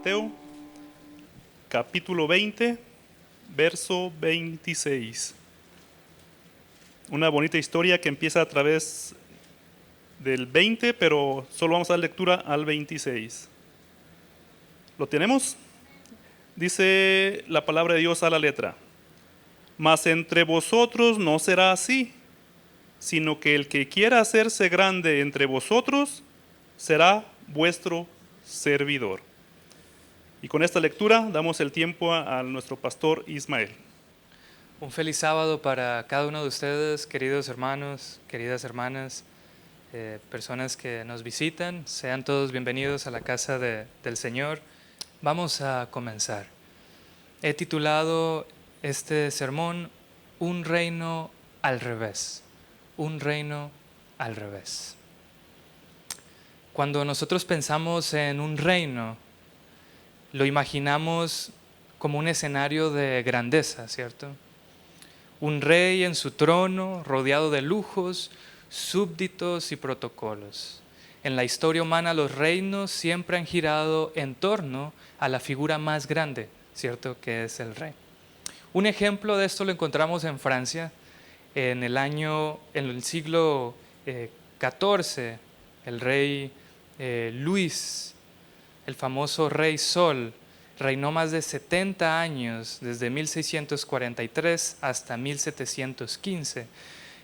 Mateo, capítulo 20, verso 26. Una bonita historia que empieza a través del 20, pero solo vamos a dar lectura al 26. ¿Lo tenemos? Dice la palabra de Dios a la letra: Mas entre vosotros no será así, sino que el que quiera hacerse grande entre vosotros será vuestro servidor. Y con esta lectura damos el tiempo a nuestro pastor Ismael. Un feliz sábado para cada uno de ustedes, queridos hermanos, queridas hermanas, personas que nos visitan. Sean todos bienvenidos a la casa del Señor. Vamos a comenzar. He titulado este sermón Un reino al revés. Un reino al revés. Cuando nosotros pensamos en un reino, lo imaginamos como un escenario de grandeza, ¿cierto? Un rey en su trono, rodeado de lujos, súbditos y protocolos. En la historia humana los reinos siempre han girado en torno a la figura más grande, ¿cierto? Que es el rey. Un ejemplo de esto lo encontramos en Francia, en el siglo XIV, el rey Luis, el famoso rey Sol, reinó más de 70 años, desde 1643 hasta 1715,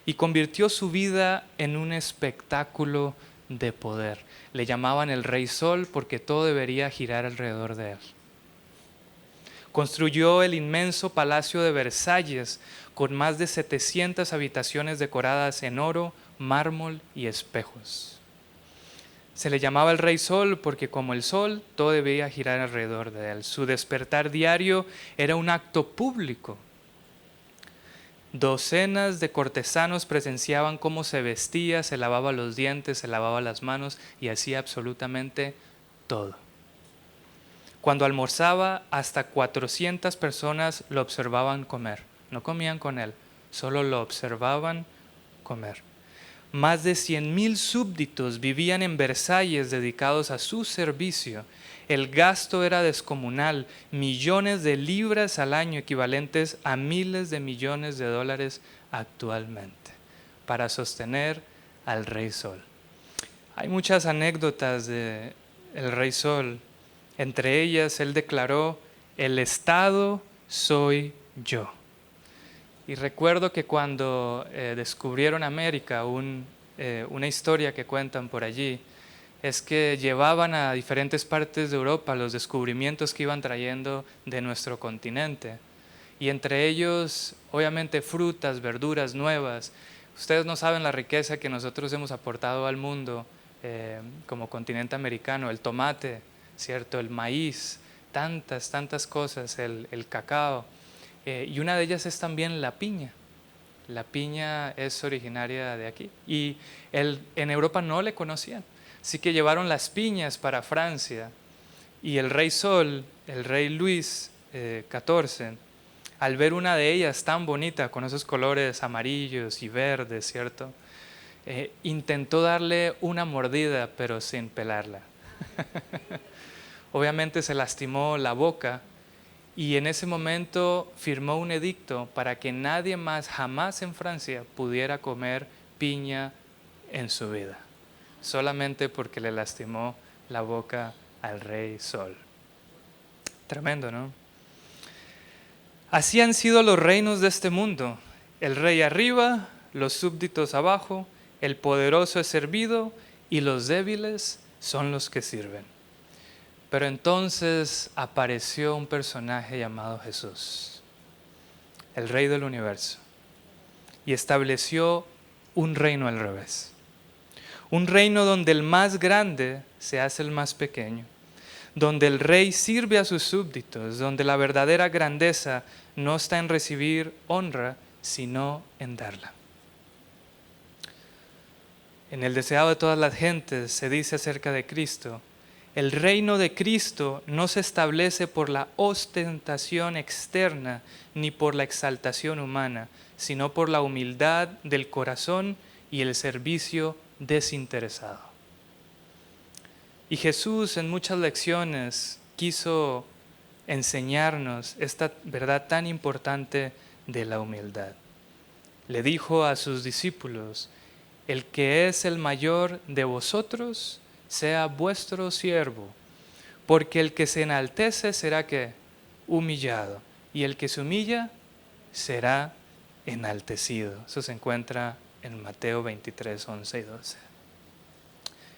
y convirtió su vida en un espectáculo de poder. Le llamaban el Rey Sol porque todo debería girar alrededor de él. Construyó el inmenso Palacio de Versalles con más de 700 habitaciones decoradas en oro, mármol y espejos. Se le llamaba el Rey Sol porque, como el sol, todo debía girar alrededor de él. Su despertar diario era un acto público. Docenas de cortesanos presenciaban cómo se vestía, se lavaba los dientes, se lavaba las manos y hacía absolutamente todo. Cuando almorzaba, hasta 400 personas lo observaban comer. No comían con él, solo lo observaban comer. Más de 100,000 súbditos vivían en Versalles dedicados a su servicio. El gasto era descomunal, millones de libras al año, equivalentes a miles de millones de dólares actualmente, para sostener al Rey Sol. Hay muchas anécdotas del Rey Sol. Entre ellas, él declaró: el Estado soy yo. Y recuerdo que cuando descubrieron América, una historia que cuentan por allí, es que llevaban a diferentes partes de Europa los descubrimientos que iban trayendo de nuestro continente. Y entre ellos, obviamente, frutas, verduras nuevas. Ustedes no saben la riqueza que nosotros hemos aportado al mundo como continente americano. El tomate, ¿cierto? El maíz, tantas cosas, el cacao. Y una de ellas es también la piña. La piña es originaria de aquí. Y en Europa no le conocían. Así que llevaron las piñas para Francia. Y el Rey Sol, el Rey Luis XIV, al ver una de ellas tan bonita, con esos colores amarillos y verdes, ¿cierto? Intentó darle una mordida, pero sin pelarla. Obviamente se lastimó la boca. Y en ese momento firmó un edicto para que nadie más jamás en Francia pudiera comer piña en su vida, solamente porque le lastimó la boca al Rey Sol. Tremendo, ¿no? Así han sido los reinos de este mundo: el rey arriba, los súbditos abajo, el poderoso es servido y los débiles son los que sirven. Pero entonces apareció un personaje llamado Jesús, el Rey del universo, y estableció un reino al revés. Un reino donde el más grande se hace el más pequeño, donde el rey sirve a sus súbditos, donde la verdadera grandeza no está en recibir honra, sino en darla. En el deseado de todas las gentes se dice acerca de Cristo: el reino de Cristo no se establece por la ostentación externa ni por la exaltación humana, sino por la humildad del corazón y el servicio desinteresado. Y Jesús, en muchas lecciones quiso enseñarnos esta verdad tan importante de la humildad. Le dijo a sus discípulos: el que es el mayor de vosotros sea vuestro siervo, porque el que se enaltece será ¿qué? Humillado, y el que se humilla será enaltecido. Eso se encuentra en Mateo 23, 11 y 12.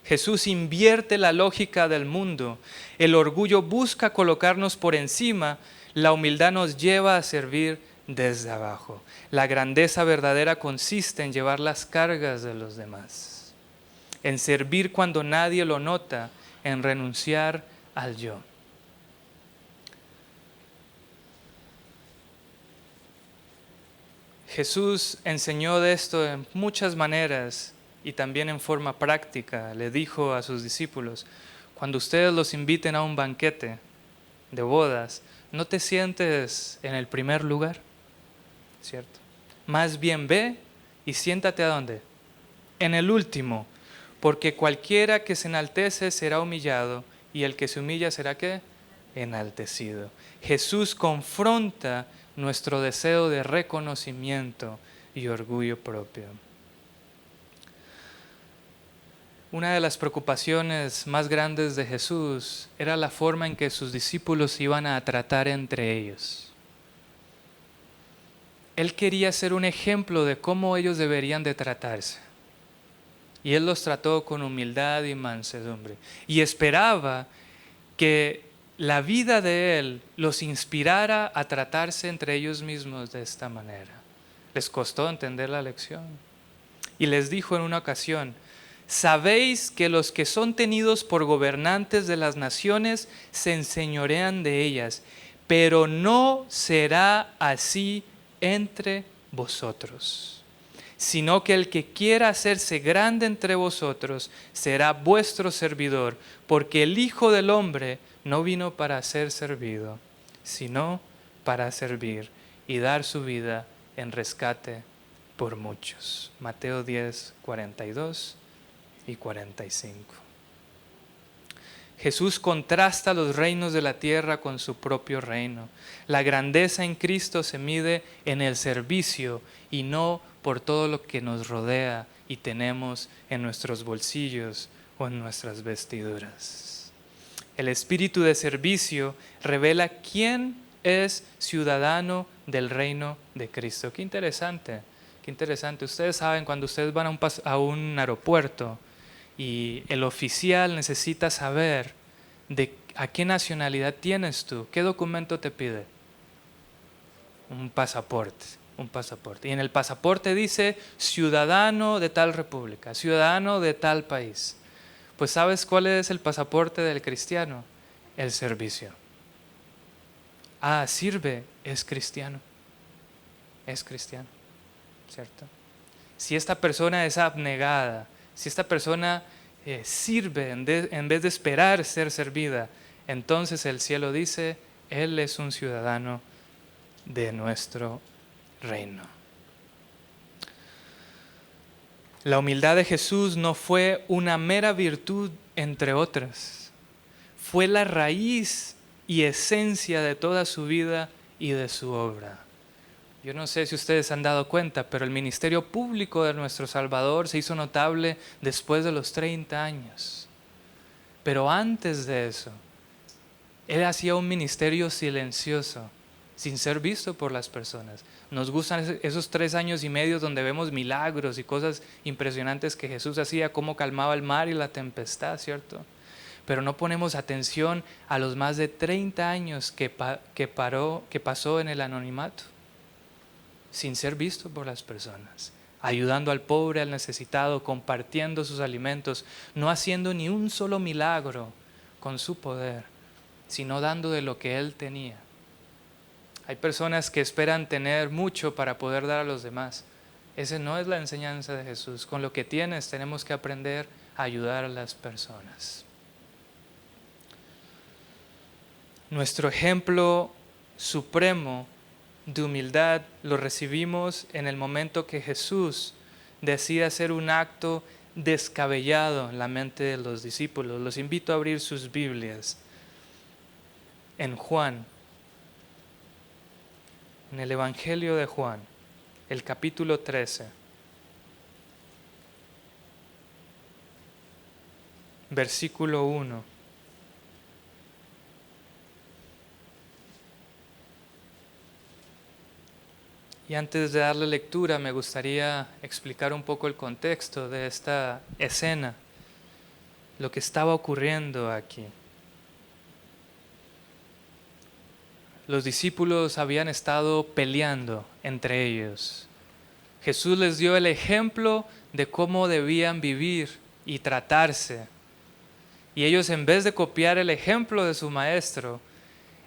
Jesús invierte la lógica del mundo. El orgullo busca colocarnos por encima, la humildad nos lleva a servir desde abajo. La grandeza verdadera consiste en llevar las cargas de los demás, en servir cuando nadie lo nota, en renunciar al yo. Jesús enseñó de esto en muchas maneras y también en forma práctica. Le dijo a sus discípulos: cuando ustedes los inviten a un banquete de bodas, no te sientes en el primer lugar, ¿cierto? Más bien ve y siéntate ¿a dónde? En el último, porque cualquiera que se enaltece será humillado, y el que se humilla será ¿qué? Enaltecido. Jesús confronta nuestro deseo de reconocimiento y orgullo propio. Una de las preocupaciones más grandes de Jesús era la forma en que sus discípulos iban a tratar entre ellos. Él quería ser un ejemplo de cómo ellos deberían de tratarse. Y Él los trató con humildad y mansedumbre. Y esperaba que la vida de Él los inspirara a tratarse entre ellos mismos de esta manera. Les costó entender la lección. Y les dijo en una ocasión: sabéis que los que son tenidos por gobernantes de las naciones se enseñorean de ellas, pero no será así entre vosotros, sino que el que quiera hacerse grande entre vosotros será vuestro servidor, porque el Hijo del Hombre no vino para ser servido, sino para servir y dar su vida en rescate por muchos. Mateo 10, 42 y 45. Jesús contrasta los reinos de la tierra con su propio reino. La grandeza en Cristo se mide en el servicio y no por todo lo que nos rodea y tenemos en nuestros bolsillos o en nuestras vestiduras. El espíritu de servicio revela quién es ciudadano del reino de Cristo. Qué interesante, qué interesante. Ustedes saben, cuando ustedes van a un aeropuerto y el oficial necesita saber de a qué nacionalidad tienes tú, ¿qué documento te pide? Un pasaporte. Y en el pasaporte dice ciudadano de tal república, ciudadano de tal país. Pues ¿sabes cuál es el pasaporte del cristiano? El servicio. Ah, sirve, es cristiano. Es cristiano, ¿cierto? Si esta persona es abnegada, si esta persona sirve en vez de esperar ser servida, entonces el cielo dice: Él es un ciudadano de nuestro reino. La humildad de Jesús no fue una mera virtud entre otras, fue la raíz y esencia de toda su vida y de su obra. Yo no sé si ustedes se han dado cuenta, pero el ministerio público de nuestro Salvador se hizo notable después de los 30 años. Pero antes de eso, Él hacía un ministerio silencioso, sin ser visto por las personas. Nos gustan esos 3 años y medio donde vemos milagros y cosas impresionantes que Jesús hacía, cómo calmaba el mar y la tempestad, ¿cierto? Pero no ponemos atención a los más de 30 años que pasó en el anonimato, sin ser visto por las personas, ayudando al pobre, al necesitado, compartiendo sus alimentos, no haciendo ni un solo milagro con su poder, sino dando de lo que Él tenía. Hay personas que esperan tener mucho para poder dar a los demás. Esa no es la enseñanza de Jesús. Con lo que tienes tenemos que aprender a ayudar a las personas. Nuestro ejemplo supremo de humildad lo recibimos en el momento que Jesús decide hacer un acto descabellado en la mente de los discípulos. Los invito a abrir sus Biblias en Juan, en el Evangelio de Juan, el capítulo 13, versículo 1. Y antes de darle lectura, me gustaría explicar un poco el contexto de esta escena, lo que estaba ocurriendo aquí. Los discípulos habían estado peleando entre ellos. Jesús les dio el ejemplo de cómo debían vivir y tratarse. Y ellos, en vez de copiar el ejemplo de su maestro,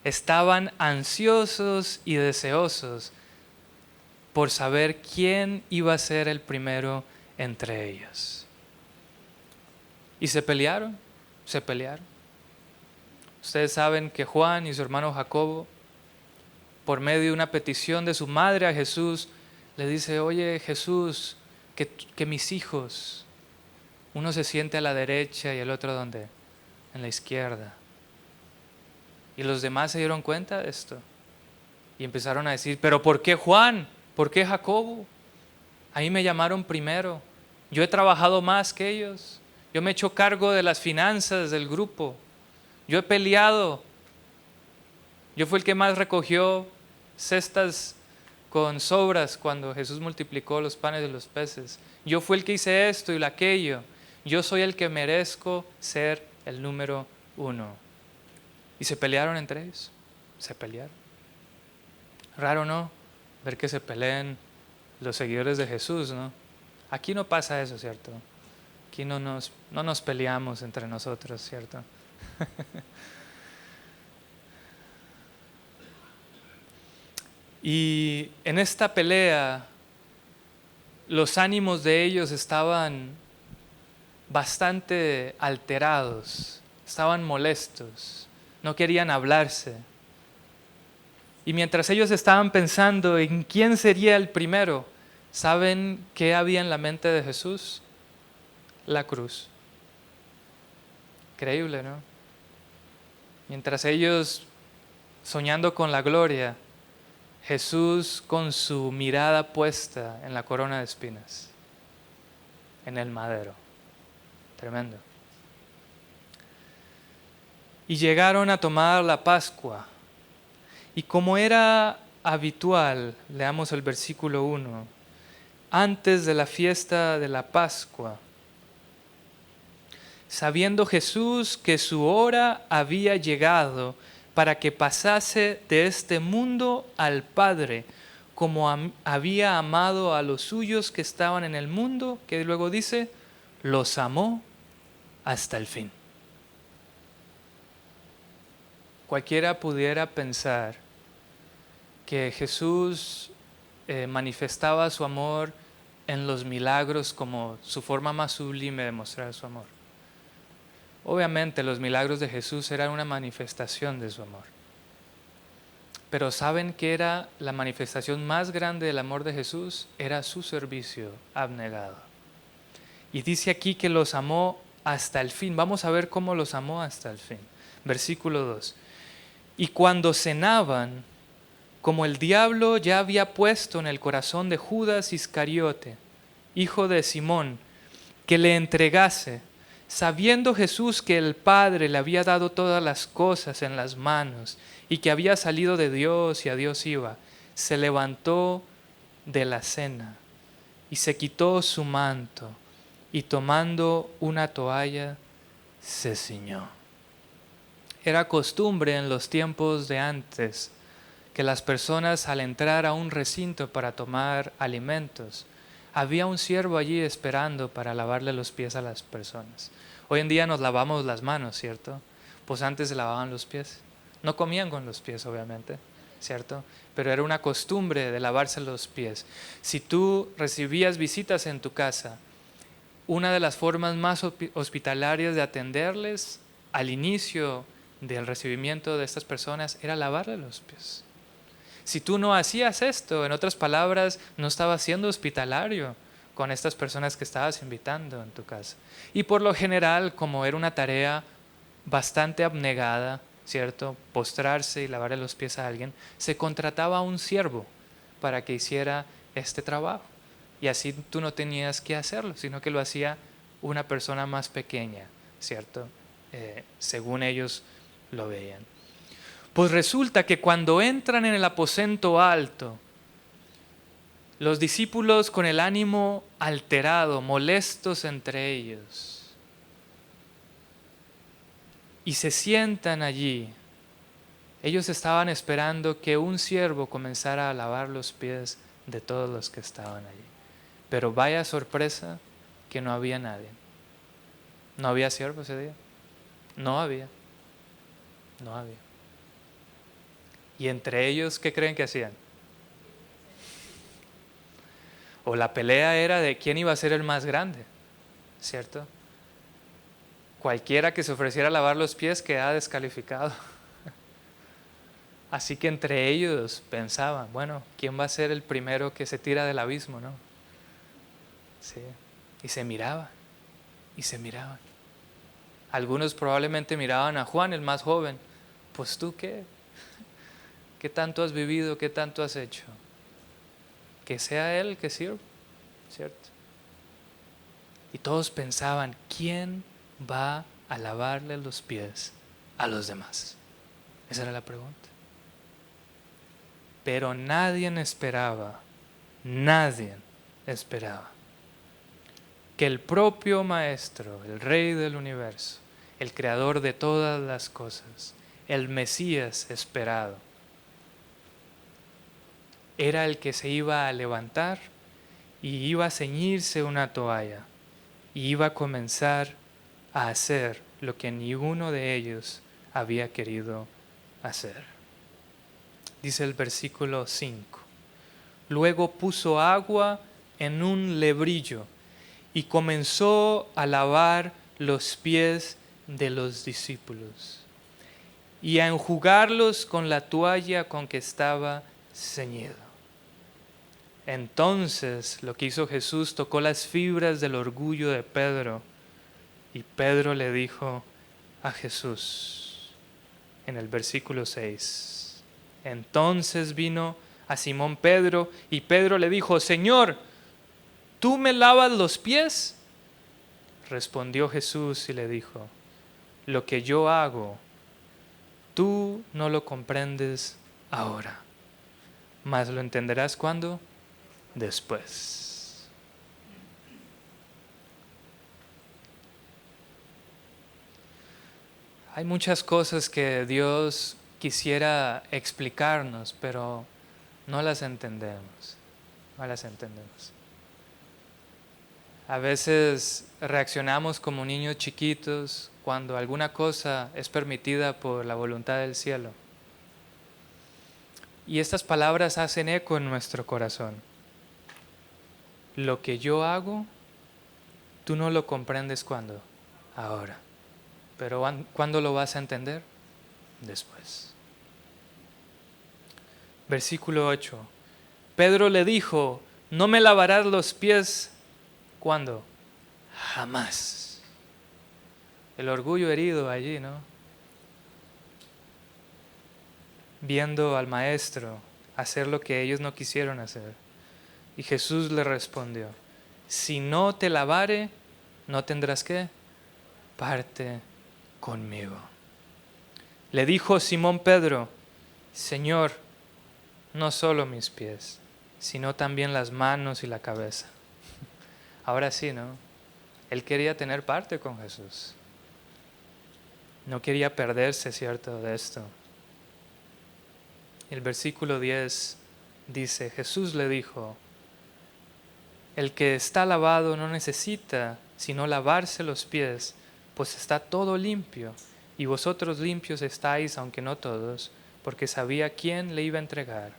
estaban ansiosos y deseosos por saber quién iba a ser el primero entre ellos. Y se pelearon. Ustedes saben que Juan y su hermano Jacobo, por medio de una petición de su madre a Jesús, le dice: oye Jesús, que mis hijos, uno se siente a la derecha y el otro ¿dónde? En la izquierda. Y los demás se dieron cuenta de esto y empezaron a decir: pero ¿por qué Juan? ¿Por qué Jacobo? A mí me llamaron primero, yo he trabajado más que ellos, yo me he hecho cargo de las finanzas del grupo, yo he peleado, yo fui el que más recogió cestas con sobras cuando Jesús multiplicó los panes y los peces, yo fui el que hice esto y aquello, yo soy el que merezco ser el número uno. Y se pelearon entre ellos, se pelearon. Raro, ¿no? Ver que se peleen los seguidores de Jesús, ¿no? Aquí no pasa eso, ¿cierto? Aquí no nos peleamos entre nosotros, ¿cierto? Y en esta pelea, los ánimos de ellos estaban bastante alterados, estaban molestos, no querían hablarse. Y mientras ellos estaban pensando en quién sería el primero, ¿saben qué había en la mente de Jesús? La cruz. Increíble, ¿no? Mientras ellos soñando con la gloria, Jesús con su mirada puesta en la corona de espinas, en el madero. Tremendo. Y llegaron a tomar la Pascua. Y como era habitual, leamos el versículo 1, antes de la fiesta de la Pascua, sabiendo Jesús que su hora había llegado para que pasase de este mundo al Padre, como había amado a los suyos que estaban en el mundo, que luego dice, los amó hasta el fin. Cualquiera pudiera pensar que Jesús manifestaba su amor en los milagros como su forma más sublime de mostrar su amor. Obviamente los milagros de Jesús eran una manifestación de su amor. Pero ¿saben qué era la manifestación más grande del amor de Jesús? Era su servicio abnegado. Y dice aquí que los amó hasta el fin. Vamos a ver cómo los amó hasta el fin. Versículo 2. Y cuando cenaban, como el diablo ya había puesto en el corazón de Judas Iscariote, hijo de Simón, que le entregase, sabiendo Jesús que el Padre le había dado todas las cosas en las manos y que había salido de Dios y a Dios iba, se levantó de la cena y se quitó su manto y tomando una toalla se ciñó. Era costumbre en los tiempos de antes que las personas al entrar a un recinto para tomar alimentos, había un siervo allí esperando para lavarle los pies a las personas. Hoy en día nos lavamos las manos, ¿cierto? Pues antes se lavaban los pies. No comían con los pies, obviamente, ¿cierto? Pero era una costumbre de lavarse los pies. Si tú recibías visitas en tu casa, una de las formas más hospitalarias de atenderles al inicio del recibimiento de estas personas era lavarle los pies. Si tú no hacías esto, en otras palabras, no estabas siendo hospitalario con estas personas que estabas invitando en tu casa. Y por lo general, como era una tarea bastante abnegada, ¿cierto?, postrarse y lavarle los pies a alguien, se contrataba a un siervo para que hiciera este trabajo. Y así tú no tenías que hacerlo, sino que lo hacía una persona más pequeña, ¿cierto? Según ellos lo veían. Pues resulta que cuando entran en el aposento alto, los discípulos con el ánimo alterado, molestos entre ellos, y se sientan allí, ellos estaban esperando que un siervo comenzara a lavar los pies de todos los que estaban allí. Pero vaya sorpresa que no había nadie. ¿No había siervo ese día? No había. No había. Y entre ellos, ¿qué creen que hacían? O la pelea era de quién iba a ser el más grande, ¿cierto? Cualquiera que se ofreciera a lavar los pies quedaba descalificado. Así que entre ellos pensaban, bueno, ¿quién va a ser el primero que se tira del abismo, no? Sí. Y se miraban, y se miraban. Algunos probablemente miraban a Juan, el más joven. Pues tú, ¿qué? ¿Qué tanto has vivido? ¿Qué tanto has hecho? Que sea él que sirva, ¿cierto? Y todos pensaban, ¿quién va a lavarle los pies a los demás? Esa era la pregunta. Pero nadie esperaba que el propio Maestro, el Rey del universo, el Creador de todas las cosas, el Mesías esperado, era el que se iba a levantar y iba a ceñirse una toalla y iba a comenzar a hacer lo que ninguno de ellos había querido hacer. Dice el versículo 5. Luego puso agua en un lebrillo y comenzó a lavar los pies de los discípulos y a enjugarlos con la toalla con que estaba ceñido. Entonces lo que hizo Jesús, tocó las fibras del orgullo de Pedro, y Pedro le dijo a Jesús en el versículo 6. Entonces vino a Simón Pedro y Pedro le dijo, Señor, ¿tú me lavas los pies? Respondió Jesús y le dijo, lo que yo hago, tú no lo comprendes ahora, mas lo entenderás ¿cuándo? Después. Hay muchas cosas que Dios quisiera explicarnos, pero no las entendemos. No las entendemos. A veces reaccionamos como niños chiquitos cuando alguna cosa es permitida por la voluntad del cielo. Y estas palabras hacen eco en nuestro corazón. Lo que yo hago, tú no lo comprendes ¿cuándo? Ahora. Pero ¿cuándo lo vas a entender? Después. Versículo 8. Pedro le dijo, ¿no me lavarás los pies? ¿Cuándo? Jamás. El orgullo herido allí, ¿no? Viendo al maestro hacer lo que ellos no quisieron hacer. Y Jesús le respondió, si no te lavare, no tendrás ¿qué? Parte conmigo. Le dijo Simón Pedro, Señor, no solo mis pies, sino también las manos y la cabeza. Ahora sí, ¿no? Él quería tener parte con Jesús. No quería perderse, ¿cierto?, de esto. El versículo 10 dice, Jesús le dijo, el que está lavado no necesita sino lavarse los pies, pues está todo limpio, y vosotros limpios estáis, aunque no todos, porque sabía quién le iba a entregar.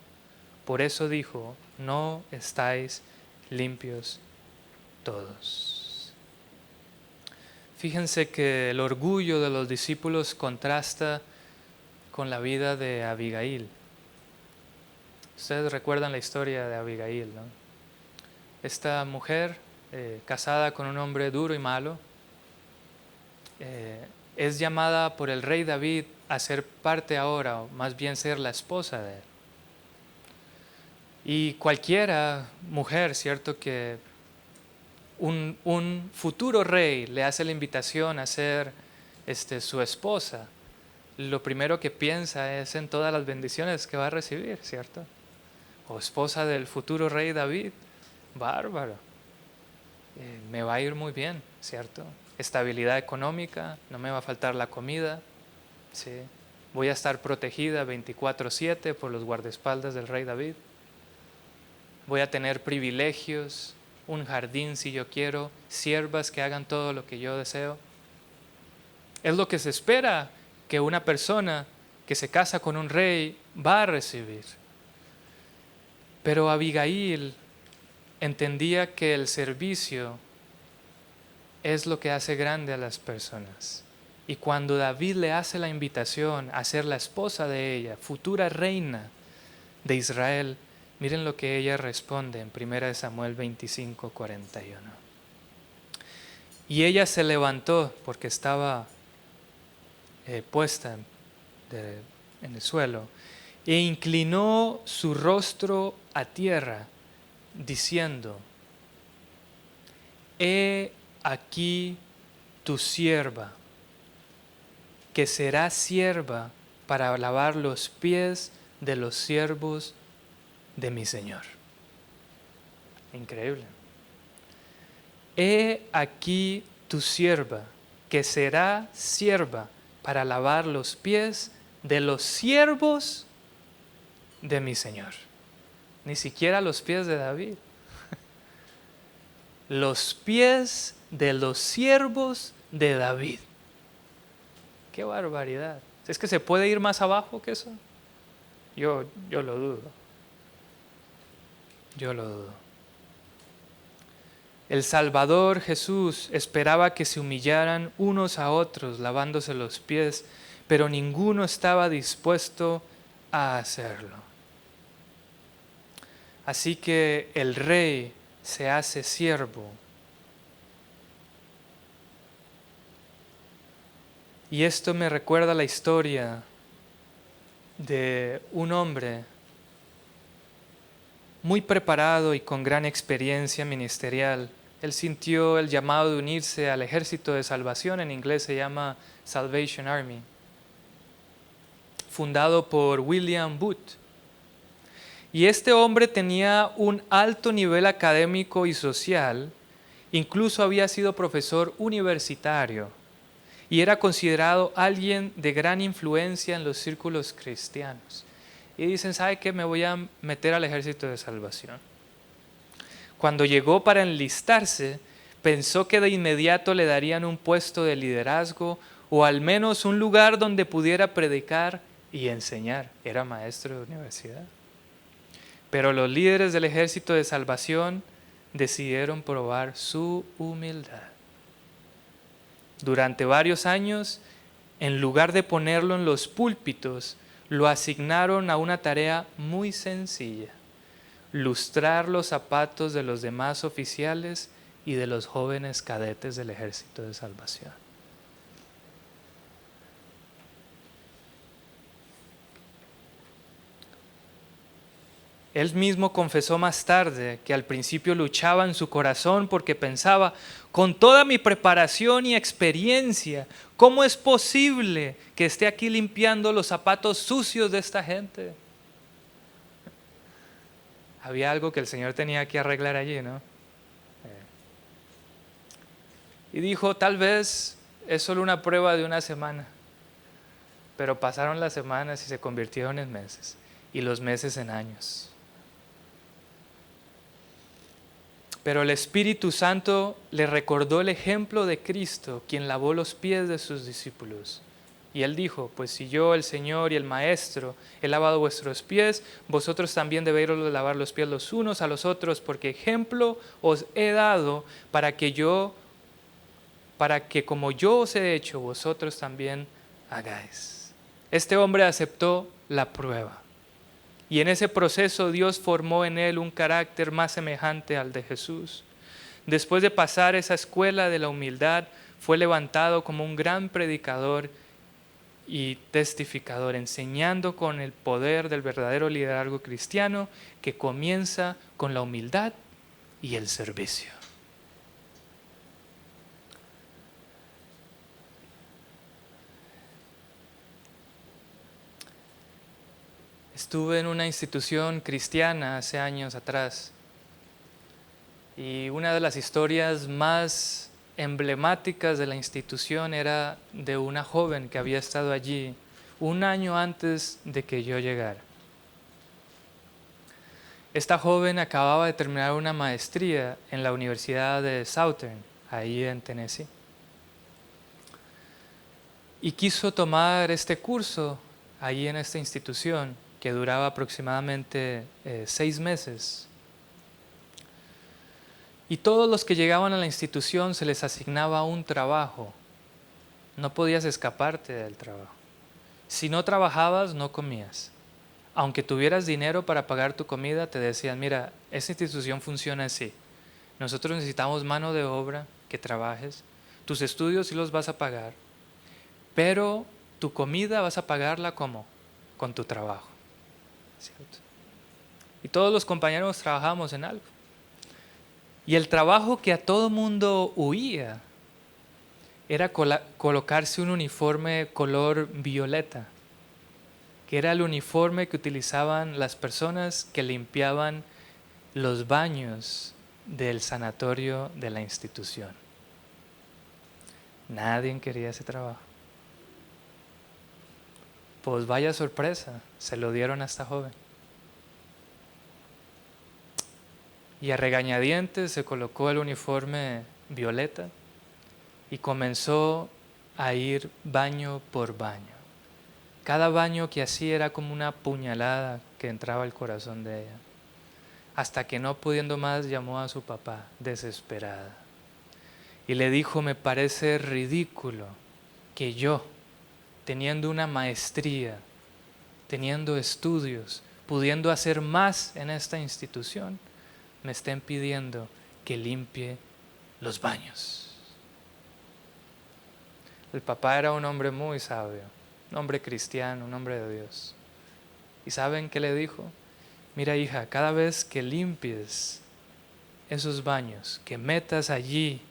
Por eso dijo, no estáis limpios todos. Fíjense que el orgullo de los discípulos contrasta con la vida de Abigail. Ustedes recuerdan la historia de Abigail, ¿no? Esta mujer casada con un hombre duro y malo, es llamada por el rey David a ser parte ahora, o más bien ser la esposa de él. Y cualquiera mujer, ¿cierto?, que un futuro rey le hace la invitación a ser su esposa, lo primero que piensa es en todas las bendiciones que va a recibir, ¿cierto? O esposa del futuro rey David, bárbaro. Me va a ir muy bien, ¿cierto? Estabilidad económica, no me va a faltar la comida, ¿sí? Voy a estar protegida 24/7 por los guardaespaldas del rey David. Voy a tener privilegios, un jardín si yo quiero, siervas que hagan todo lo que yo deseo. Es lo que se espera que una persona que se casa con un rey va a recibir. Pero Abigail entendía que el servicio es lo que hace grande a las personas. Y cuando David le hace la invitación a ser la esposa de ella, futura reina de Israel, miren lo que ella responde en 1 Samuel 25:41. Y ella se levantó porque estaba puesta en el suelo e inclinó su rostro a tierra, diciendo: He aquí tu sierva, que será sierva para lavar los pies de los siervos de mi Señor. Increíble. He aquí tu sierva, que será sierva para lavar los pies de los siervos de mi Señor. Ni siquiera los pies de David. Los pies de los siervos de David. ¡Qué barbaridad! ¿Es que se puede ir más abajo que eso? Yo lo dudo. Yo lo dudo. El Salvador Jesús esperaba que se humillaran unos a otros lavándose los pies, pero ninguno estaba dispuesto a hacerlo. Así que el rey se hace siervo. Y esto me recuerda la historia de un hombre muy preparado y con gran experiencia ministerial. Él sintió el llamado de unirse al ejército de salvación, en inglés se llama Salvation Army, fundado por William Booth. Y este hombre tenía un alto nivel académico y social, incluso había sido profesor universitario y era considerado alguien de gran influencia en los círculos cristianos. Y dicen: ¿sabe qué? Me voy a meter al ejército de salvación. Cuando llegó para enlistarse, pensó que de inmediato le darían un puesto de liderazgo o al menos un lugar donde pudiera predicar y enseñar. Era maestro de universidad. Pero los líderes del ejército de salvación decidieron probar su humildad. Durante varios años, en lugar de ponerlo en los púlpitos, lo asignaron a una tarea muy sencilla: lustrar los zapatos de los demás oficiales y de los jóvenes cadetes del ejército de salvación. Él mismo confesó más tarde que al principio luchaba en su corazón porque pensaba: con toda mi preparación y experiencia, ¿cómo es posible que esté aquí limpiando los zapatos sucios de esta gente? Había algo que el Señor tenía que arreglar allí, ¿no? Y dijo: tal vez es solo una prueba de una semana. Pero pasaron las semanas y se convirtieron en meses, y los meses en años. Pero el Espíritu Santo le recordó el ejemplo de Cristo, quien lavó los pies de sus discípulos. Y él dijo: pues si yo, el Señor y el Maestro, he lavado vuestros pies, vosotros también debéis lavar los pies los unos a los otros, porque ejemplo os he dado para que como yo os he hecho, vosotros también hagáis. Este hombre aceptó la prueba. Y en ese proceso Dios formó en él un carácter más semejante al de Jesús. Después de pasar esa escuela de la humildad, fue levantado como un gran predicador y testificador, enseñando con el poder del verdadero liderazgo cristiano que comienza con la humildad y el servicio. Estuve en una institución cristiana hace años atrás y una de las historias más emblemáticas de la institución era de una joven que había estado allí un año antes de que yo llegara. Esta joven acababa de terminar una maestría en la Universidad de Southern, ahí en Tennessee, y quiso tomar este curso ahí en esta institución que duraba aproximadamente 6 meses. Y todos los que llegaban a la institución se les asignaba un trabajo. No podías escaparte del trabajo. Si no trabajabas, no comías. Aunque tuvieras dinero para pagar tu comida, te decían, mira, esta institución funciona así. Nosotros necesitamos mano de obra, que trabajes. Tus estudios sí los vas a pagar. Pero tu comida vas a pagarla ¿cómo? Con tu trabajo. ¿Cierto? Y todos los compañeros trabajábamos en algo. Y el trabajo que a todo mundo huía era colocarse un uniforme color violeta, que era el uniforme que utilizaban las personas que limpiaban los baños del sanatorio de la institución. Nadie quería ese trabajo. Pues vaya sorpresa, se lo dieron a esta joven. Y a regañadientes se colocó el uniforme violeta y comenzó a ir baño por baño. Cada baño que hacía era como una puñalada que entraba al corazón de ella. Hasta que no pudiendo más llamó a su papá, desesperada. Y le dijo, me parece ridículo que yo, teniendo una maestría, teniendo estudios, pudiendo hacer más en esta institución, me estén pidiendo que limpie los baños. El papá era un hombre muy sabio, un hombre cristiano, un hombre de Dios. ¿Y saben qué le dijo? Mira, hija, cada vez que limpies esos baños, que metas allí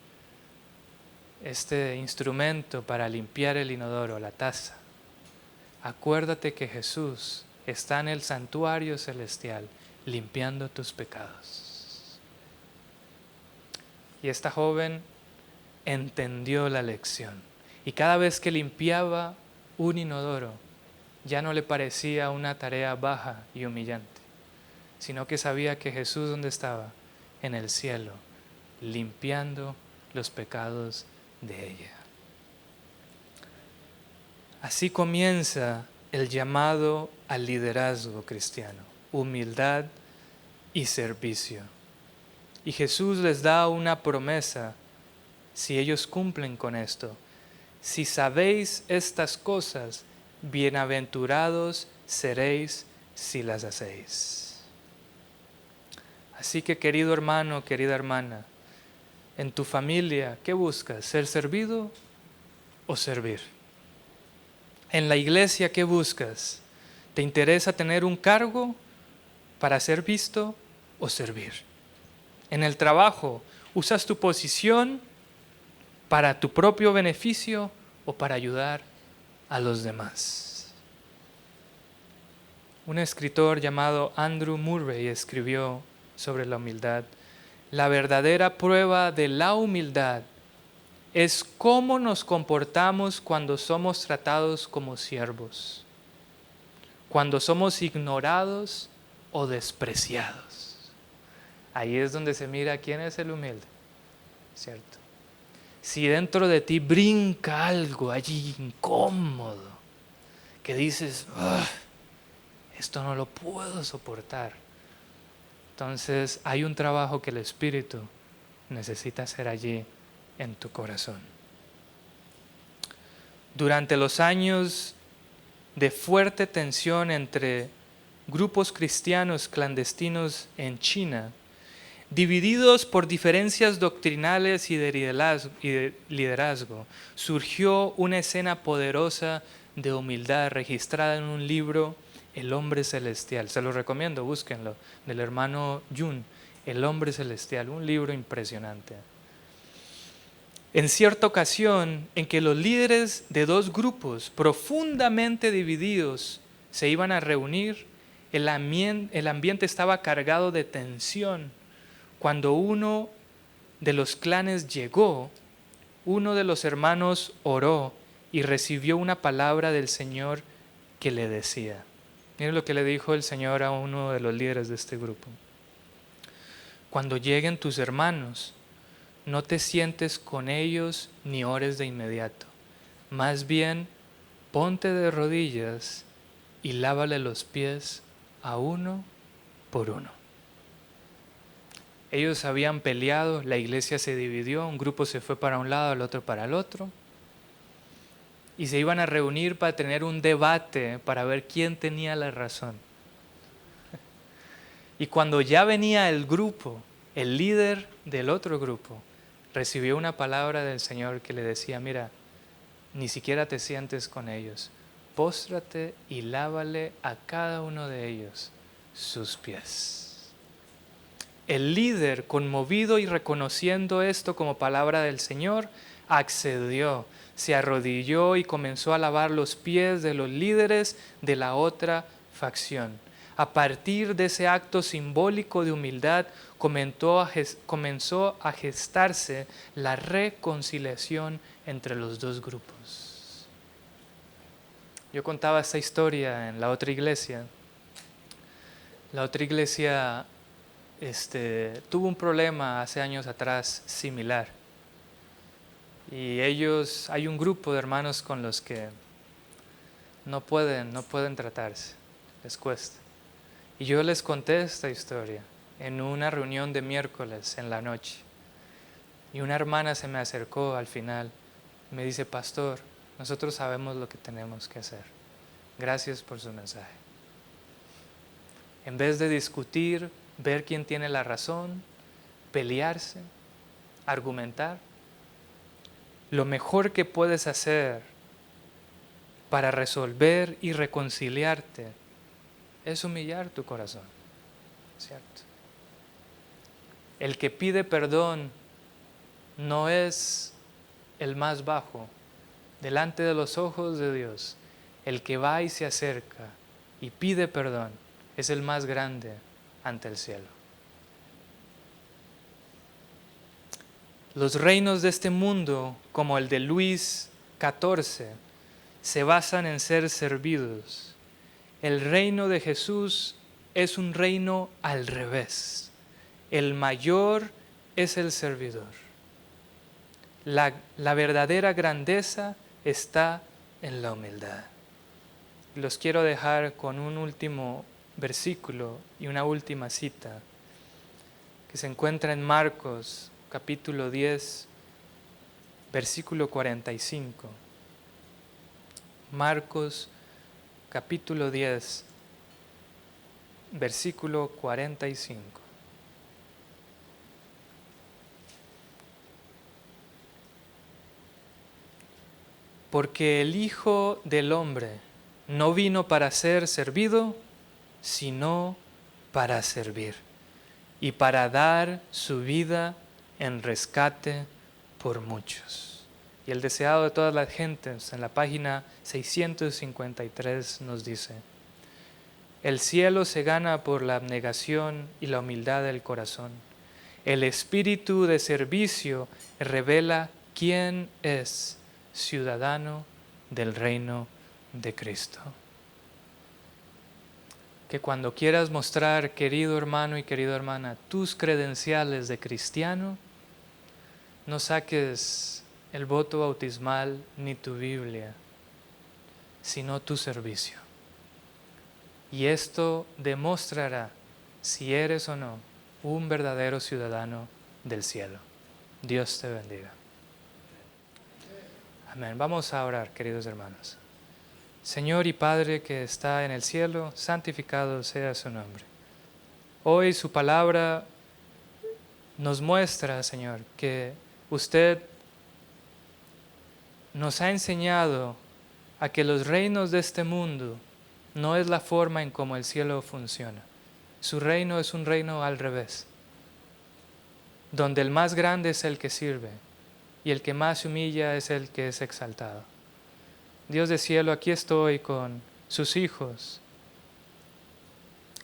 este instrumento para limpiar el inodoro, la taza, acuérdate que Jesús está en el santuario celestial limpiando tus pecados. Y esta joven entendió la lección. Y cada vez que limpiaba un inodoro, ya no le parecía una tarea baja y humillante, sino que sabía que Jesús, ¿dónde estaba? En el cielo, limpiando los pecados de ella. Así comienza el llamado al liderazgo cristiano, humildad y servicio. Y Jesús les da una promesa si ellos cumplen con esto. Si sabéis estas cosas, bienaventurados seréis si las hacéis. Así que, querido hermano, querida hermana, en tu familia, ¿qué buscas? ¿Ser servido o servir? En la iglesia, ¿qué buscas? ¿Te interesa tener un cargo para ser visto o servir? En el trabajo, ¿usas tu posición para tu propio beneficio o para ayudar a los demás? Un escritor llamado Andrew Murray escribió sobre la humildad. La verdadera prueba de la humildad es cómo nos comportamos cuando somos tratados como siervos, cuando somos ignorados o despreciados. Ahí es donde se mira quién es el humilde, ¿cierto? Si dentro de ti brinca algo allí incómodo, que dices, esto no lo puedo soportar, entonces hay un trabajo que el Espíritu necesita hacer allí en tu corazón. Durante los años de fuerte tensión entre grupos cristianos clandestinos en China, Divididos por diferencias doctrinales y de liderazgo, surgió una escena poderosa de humildad registrada en un libro, El Hombre Celestial. Se lo recomiendo, búsquenlo, del hermano Jun, El Hombre Celestial, un libro impresionante. En cierta ocasión en que los líderes de dos grupos profundamente divididos se iban a reunir, el ambiente estaba cargado de tensión. Cuando uno de los clanes llegó, uno de los hermanos oró y recibió una palabra del Señor que le decía. Miren lo que le dijo el Señor a uno de los líderes de este grupo. Cuando lleguen tus hermanos, no te sientes con ellos ni ores de inmediato. Más bien, ponte de rodillas y lávale los pies a uno por uno. Ellos habían peleado, la iglesia se dividió, un grupo se fue para un lado, el otro para el otro. Y se iban a reunir para tener un debate, para ver quién tenía la razón. Y cuando ya venía el grupo, el líder del otro grupo, recibió una palabra del Señor que le decía, mira, ni siquiera te sientes con ellos, póstrate y lávale a cada uno de ellos sus pies. El líder, conmovido y reconociendo esto como palabra del Señor, accedió, se arrodilló y comenzó a lavar los pies de los líderes de la otra facción. A partir de ese acto simbólico de humildad, comenzó a gestarse la reconciliación entre los dos grupos. Yo contaba esta historia en la otra iglesia. La otra iglesia tuvo un problema hace años atrás similar. Y hay un grupo de hermanos con los que no pueden tratarse, les cuesta. Y yo les conté esta historia en una reunión de miércoles en la noche. Y una hermana se me acercó al final y me dice, pastor, nosotros sabemos lo que tenemos que hacer. Gracias por su mensaje. En vez de discutir, ver quién tiene la razón, pelearse, argumentar, lo mejor que puedes hacer para resolver y reconciliarte es humillar tu corazón, ¿cierto? El que pide perdón no es el más bajo delante de los ojos de Dios. El que va y se acerca y pide perdón es el más grande ante el cielo. Los reinos de este mundo, como el de Luis XIV, se basan en ser servidos. El reino de Jesús es un reino al revés. El mayor es el servidor. La verdadera grandeza está en la humildad. Los quiero dejar con un último versículo y una última cita que se encuentra en Marcos capítulo 10, versículo 45. Marcos capítulo 10, versículo 45. Porque el Hijo del Hombre no vino para ser servido, sino para servir y para dar su vida en rescate por muchos. Y el deseado de todas las gentes, en la página 653 nos dice, el cielo se gana por la abnegación y la humildad del corazón. El espíritu de servicio revela quién es ciudadano del reino de Cristo. Que cuando quieras mostrar, querido hermano y querida hermana, tus credenciales de cristiano, no saques el voto bautismal ni tu Biblia, sino tu servicio. Y esto demostrará si eres o no un verdadero ciudadano del cielo. Dios te bendiga. Amén. Vamos a orar, queridos hermanos. Señor y Padre que está en el cielo, santificado sea su nombre. Hoy su palabra nos muestra, Señor, que usted nos ha enseñado a que los reinos de este mundo no es la forma en cómo el cielo funciona. Su reino es un reino al revés, donde el más grande es el que sirve y el que más se humilla es el que es exaltado. Dios del cielo, aquí estoy con sus hijos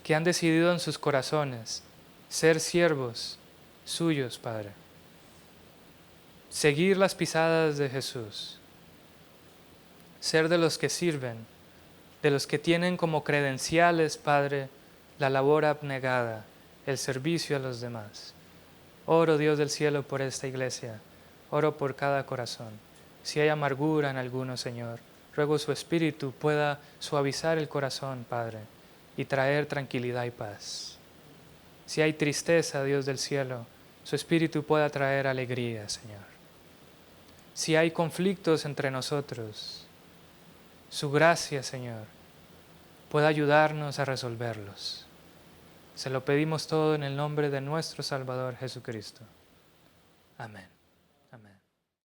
que han decidido en sus corazones ser siervos suyos, Padre. Seguir las pisadas de Jesús. Ser de los que sirven, de los que tienen como credenciales, Padre, la labor abnegada, el servicio a los demás. Oro, Dios del cielo, por esta iglesia. Oro por cada corazón. Si hay amargura en alguno, Señor, ruego su espíritu pueda suavizar el corazón, Padre, y traer tranquilidad y paz. Si hay tristeza, Dios del cielo, su espíritu pueda traer alegría, Señor. Si hay conflictos entre nosotros, su gracia, Señor, pueda ayudarnos a resolverlos. Se lo pedimos todo en el nombre de nuestro Salvador Jesucristo. Amén.